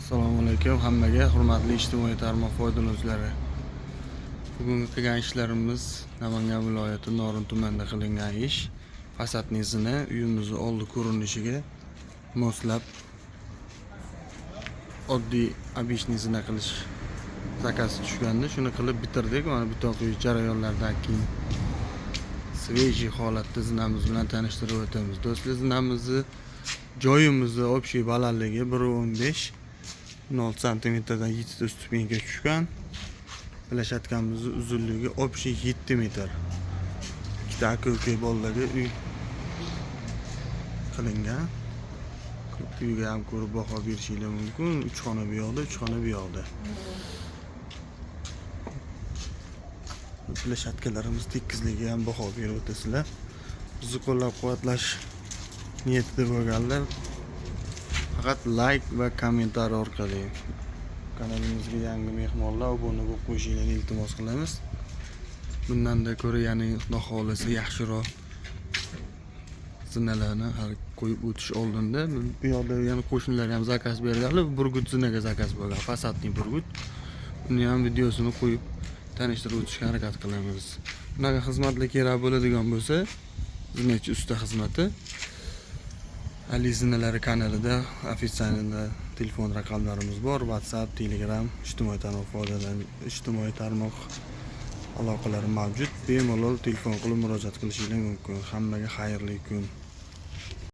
Assalomu alaykum hammaga, hurmatli ijtimoiy tarmoq foydalanuvchilari. Bugungi qilgan ishlarimiz Namangan viloyati Norin tumanida qilingan ish. Fasadning izini uyimizning oldi ko'rinishiga moslab oddiy обычный zina qilish zakasi tushganda shuni qilib bitirdik. Mana bu to'qiy jarayonlardan keyin svejiy holatda zinamiz bilan tanishtirib o'tamiz. Do'stlar, zinamizni joyimizni общий balandligi 1.15 16 santimetrdan 7 stupinga tushgan. Plashadkamizni uzunligi общий 7 metr. Ikkita aka-uka bolalarga uy qilingan. Uyga ham ko'rib baho berishingiz mumkin. 3 xona bu yoqda, 3 xona bu yoqda. Plashadkalarimiz tekizligiga ham baho berib o'tasizlar. Bizni qo'llab-quvvatlash niyatida bo'lganlar faqat like va kommentariy orqali kanalimizga yangi mehmonlar obuna bo'lib qo'yishingizni iltimos qilamiz. Bundan-da ko'ra, ya'ni Xudo xolasa yaxshiroq zinalarni qo'yib o'tish oldinda bu yoqda yana qo'shnilar ham zakaz berganlar, burgut zinaga zakaz bo'lgan, fasadning burgut. Uni ham videosini qo'yib tanishtirib o'tishga harakat qilamiz. Bunaqa xizmatlar kerak bo'ladigan bo'lsa, zinachi usta xizmati Ali Zinalari kanalida ofitsialda telefon raqamlarimiz bor. WhatsApp, Telegram, ijtimoiy tarmoq aloqalari mavjud. Bemalol telefon qilib murojaat qilishingiz mumkin. Hammaga xayrli kun.